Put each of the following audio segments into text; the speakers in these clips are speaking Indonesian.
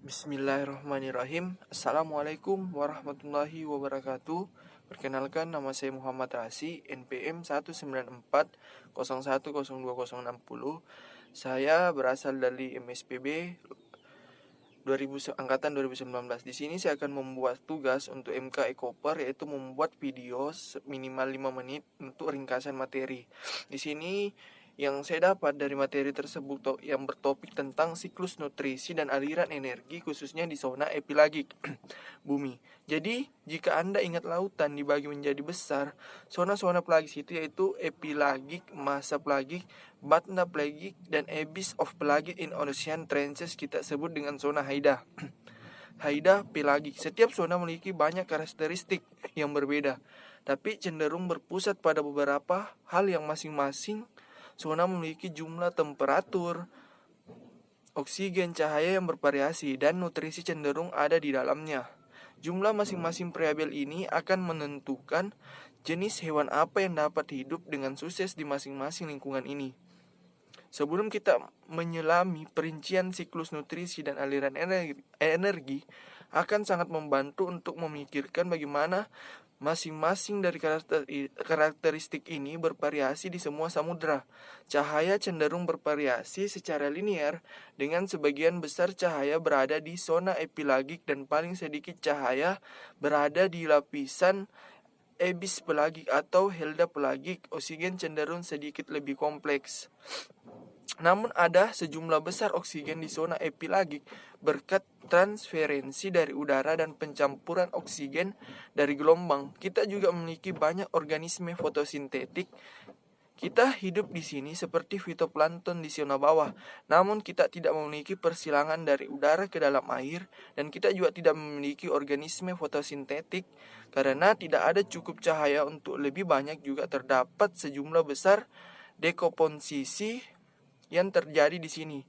Bismillahirrahmanirrahim. Assalamualaikum warahmatullahi wabarakatuh. Perkenalkan, nama saya Muhammad Rasi, NPM 194010260. Saya berasal dari MSPB angkatan 2019. Di sini saya akan membuat tugas untuk MK Ekoper, yaitu membuat video minimal 5 menit untuk ringkasan materi. Di sini yang saya dapat dari materi tersebut yang bertopik tentang siklus nutrisi dan aliran energi, khususnya di zona epilagik bumi. Jadi, jika Anda ingat lautan dibagi menjadi besar, zona-zona pelagik itu yaitu epilagik, masa pelagik, batna pelagik, dan abyss of pelagik in ocean trenches kita sebut dengan zona Haida. Haida pelagik. Setiap zona memiliki banyak karakteristik yang berbeda, tapi cenderung berpusat pada beberapa hal yang masing-masing zona memiliki jumlah temperatur, oksigen, cahaya yang bervariasi, dan nutrisi cenderung ada di dalamnya. Jumlah masing-masing variabel ini akan menentukan jenis hewan apa yang dapat hidup dengan sukses di masing-masing lingkungan ini. Sebelum kita menyelami perincian siklus nutrisi dan aliran energi, akan sangat membantu untuk memikirkan bagaimana masing-masing dari karakteristik ini bervariasi di semua samudra. Cahaya cenderung bervariasi secara linear, dengan sebagian besar cahaya berada di zona epilagik dan paling sedikit cahaya berada di lapisan abyss pelagik atau Haida pelagik. Oksigen cenderung sedikit lebih kompleks. Namun ada sejumlah besar oksigen di zona epilagik berkat transferensi dari udara dan pencampuran oksigen dari gelombang. Kita juga memiliki banyak organisme fotosintetik. Kita hidup di sini seperti fitoplankton di zona bawah, namun kita tidak memiliki persilangan dari udara ke dalam air, dan kita juga tidak memiliki organisme fotosintetik karena tidak ada cukup cahaya untuk lebih banyak. Juga terdapat sejumlah besar dekomposisi yang terjadi di sini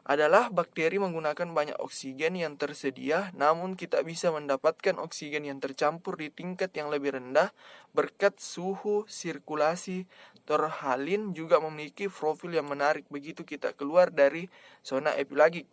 adalah bakteri menggunakan banyak oksigen yang tersedia, namun kita bisa mendapatkan oksigen yang tercampur di tingkat yang lebih rendah berkat suhu sirkulasi. Terhalin juga memiliki profil yang menarik begitu kita keluar dari zona epilagik.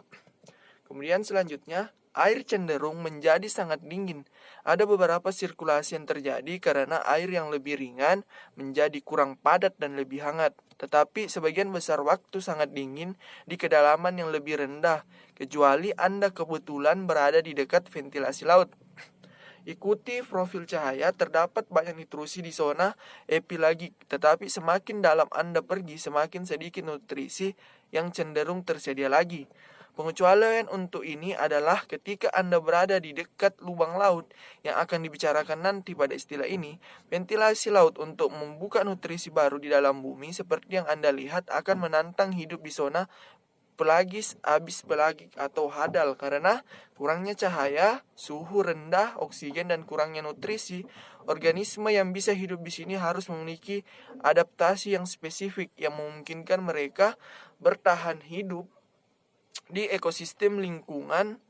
Kemudian selanjutnya, air cenderung menjadi sangat dingin. Ada beberapa sirkulasi yang terjadi karena air yang lebih ringan menjadi kurang padat dan lebih hangat. Tetapi sebagian besar waktu sangat dingin di kedalaman yang lebih rendah, kecuali Anda kebetulan berada di dekat ventilasi laut. Ikuti profil cahaya, terdapat banyak nutrisi di zona epilagik, tetapi semakin dalam Anda pergi, semakin sedikit nutrisi yang cenderung tersedia lagi. Pengecualian untuk ini adalah ketika Anda berada di dekat lubang laut yang akan dibicarakan nanti pada istilah ini. Ventilasi laut untuk membuka nutrisi baru di dalam bumi seperti yang Anda lihat akan menantang hidup di zona pelagis, abyss pelagik atau hadal karena kurangnya cahaya, suhu rendah, oksigen, dan kurangnya nutrisi. Organisme yang bisa hidup di sini harus memiliki adaptasi yang spesifik yang memungkinkan mereka bertahan hidup di ekosistem lingkungan.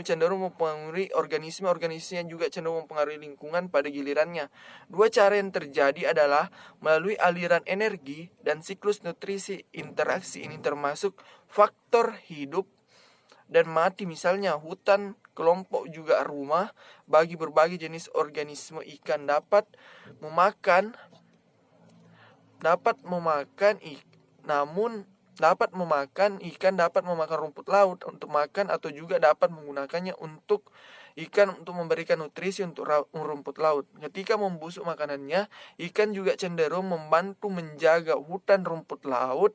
Cenderung mempengaruhi organisme yang juga cenderung mempengaruhi lingkungan pada gilirannya. Dua cara yang terjadi adalah melalui aliran energi dan siklus nutrisi. Interaksi ini termasuk faktor hidup dan mati, misalnya hutan, kelompok juga rumah bagi berbagai jenis organisme. Ikan dapat memakan ikan dapat memakan rumput laut untuk makan, atau juga dapat menggunakannya untuk memberikan nutrisi untuk rumput laut. Ketika membusuk makanannya, ikan juga cenderung membantu menjaga hutan rumput laut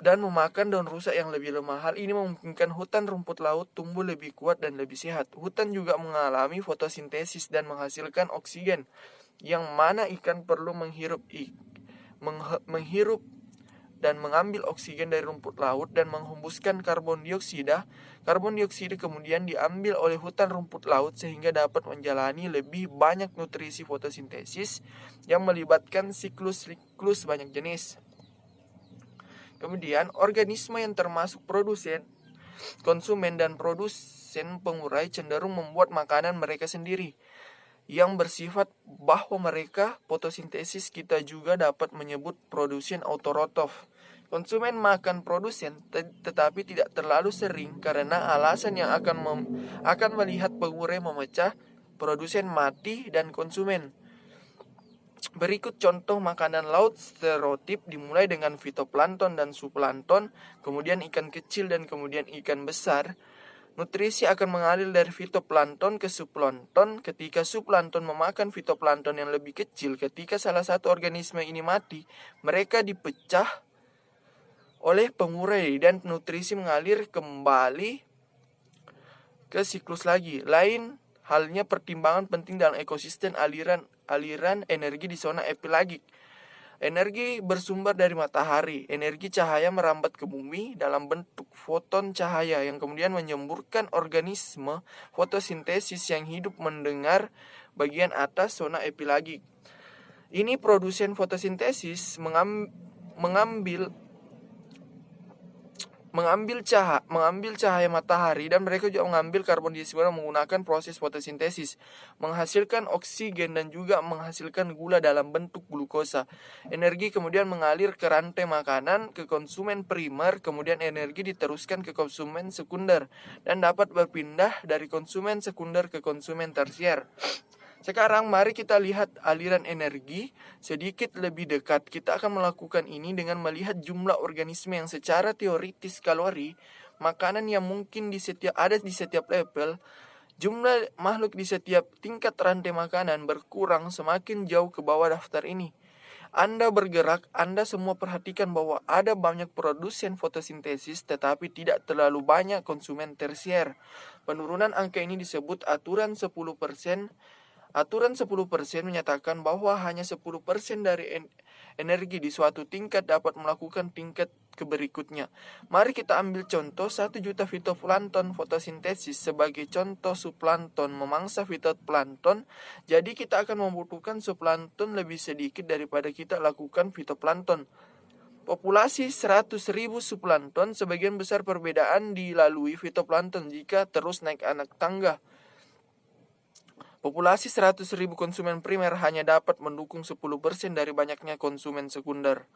dan memakan daun rusak yang lebih lemah. Hal ini memungkinkan hutan rumput laut tumbuh lebih kuat dan lebih sehat. Hutan juga mengalami fotosintesis dan menghasilkan oksigen, yang mana ikan perlu menghirup dan mengambil oksigen dari rumput laut dan menghembuskan karbon dioksida. Karbon dioksida kemudian diambil oleh hutan rumput laut sehingga dapat menjalani lebih banyak nutrisi fotosintesis yang melibatkan siklus banyak jenis. Kemudian organisme yang termasuk produsen, konsumen, dan produsen pengurai cenderung membuat makanan mereka sendiri yang bersifat bahwa mereka fotosintesis. Kita juga dapat menyebut produsen autotrof. Konsumen makan produsen tetapi tidak terlalu sering karena alasan yang akan melihat pengurai memecah, produsen mati, dan konsumen. Berikut contoh makanan laut stereotip dimulai dengan fitoplankton dan zooplankton, kemudian ikan kecil dan kemudian ikan besar. Nutrisi akan mengalir dari fitoplankton ke zooplankton. Ketika zooplankton memakan fitoplankton yang lebih kecil, ketika salah satu organisme ini mati, mereka dipecah oleh pengurai dan nutrisi mengalir kembali ke siklus lagi. Lain halnya pertimbangan penting dalam ekosistem aliran energi di zona epilagik. Energi bersumber dari matahari. Energi cahaya merambat ke bumi dalam bentuk foton cahaya yang kemudian menyemburkan organisme fotosintesis yang hidup mendengar bagian atas zona epilagik. Ini produsen fotosintesis mengambil cahaya matahari, dan mereka juga mengambil karbon dioksida menggunakan proses fotosintesis, menghasilkan oksigen dan juga menghasilkan gula dalam bentuk glukosa. Energi kemudian mengalir ke rantai makanan ke konsumen primer, kemudian energi diteruskan ke konsumen sekunder dan dapat berpindah dari konsumen sekunder ke konsumen tersier. Sekarang mari kita lihat aliran energi sedikit lebih dekat. Kita akan melakukan ini dengan melihat jumlah organisme yang secara teoritis kalori makanan yang mungkin ada di setiap level. Jumlah makhluk di setiap tingkat rantai makanan berkurang semakin jauh ke bawah daftar ini. Anda bergerak, Anda semua perhatikan bahwa ada banyak produsen fotosintesis tetapi tidak terlalu banyak konsumen tersier. Penurunan angka ini disebut aturan 10%. Aturan 10% menyatakan bahwa hanya 10% dari energi di suatu tingkat dapat melakukan tingkat ke berikutnya. Mari kita ambil contoh 1 juta fitoplankton fotosintesis sebagai contoh zooplankton memangsa fitoplankton. Jadi kita akan membutuhkan zooplankton lebih sedikit daripada kita lakukan fitoplankton. Populasi 100.000 zooplankton, sebagian besar perbedaan dilalui fitoplankton jika terus naik anak tangga. Populasi 100.000 konsumen primer hanya dapat mendukung 10% dari banyaknya konsumen sekunder.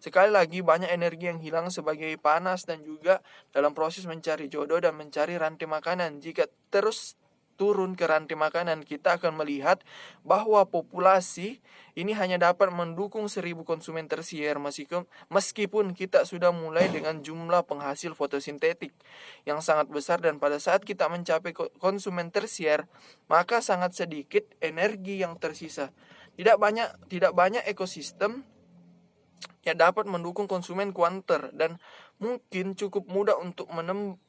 Sekali lagi, banyak energi yang hilang sebagai panas dan juga dalam proses mencari jodoh dan mencari rantai makanan. Jika terus turun ke rantai makanan, kita akan melihat bahwa populasi ini hanya dapat mendukung 1.000 konsumen tersier meskipun kita sudah mulai dengan jumlah penghasil fotosintetik yang sangat besar, dan pada saat kita mencapai konsumen tersier maka sangat sedikit energi yang tersisa. Tidak banyak ekosistem yang dapat mendukung konsumen kuanter, dan mungkin cukup mudah untuk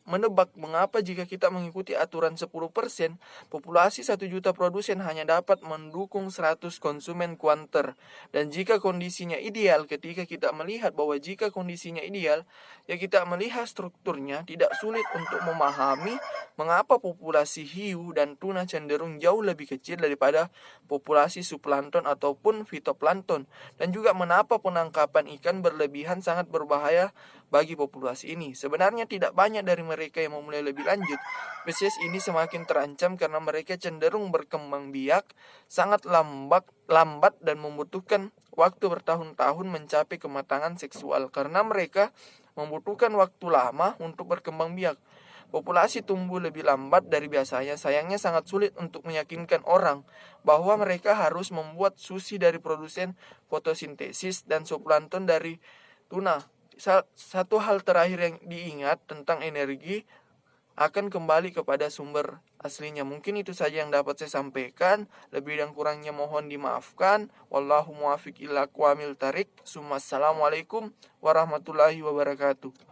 menebak mengapa jika kita mengikuti aturan 10%, populasi 1 juta produsen hanya dapat mendukung 100 konsumen kuanter. Dan jika kondisinya ideal, ketika kita melihat bahwa jika kondisinya ideal, ya kita melihat strukturnya, tidak sulit untuk memahami mengapa populasi hiu dan tuna cenderung jauh lebih kecil daripada populasi zooplankton ataupun fitoplankton, dan juga mengapa penangkapan ikan berlebihan sangat berbahaya bagi populasi ini. Sebenarnya tidak banyak dari mereka yang memulai lebih lanjut. Spesies ini semakin terancam karena mereka cenderung berkembang biak sangat lambat dan membutuhkan waktu bertahun-tahun mencapai kematangan seksual karena mereka membutuhkan waktu lama untuk berkembang biak. Populasi tumbuh lebih lambat dari biasanya. Sayangnya sangat sulit untuk meyakinkan orang bahwa mereka harus membuat sushi dari produsen fotosintesis dan zooplankton dari tuna. Satu hal terakhir yang diingat tentang energi akan kembali kepada sumber aslinya. Mungkin itu saja yang dapat saya sampaikan. Lebih dan kurangnya mohon dimaafkan. Wallahu muwaffiq ila aqwamit thariq. Assalamualaikum warahmatullahi wabarakatuh.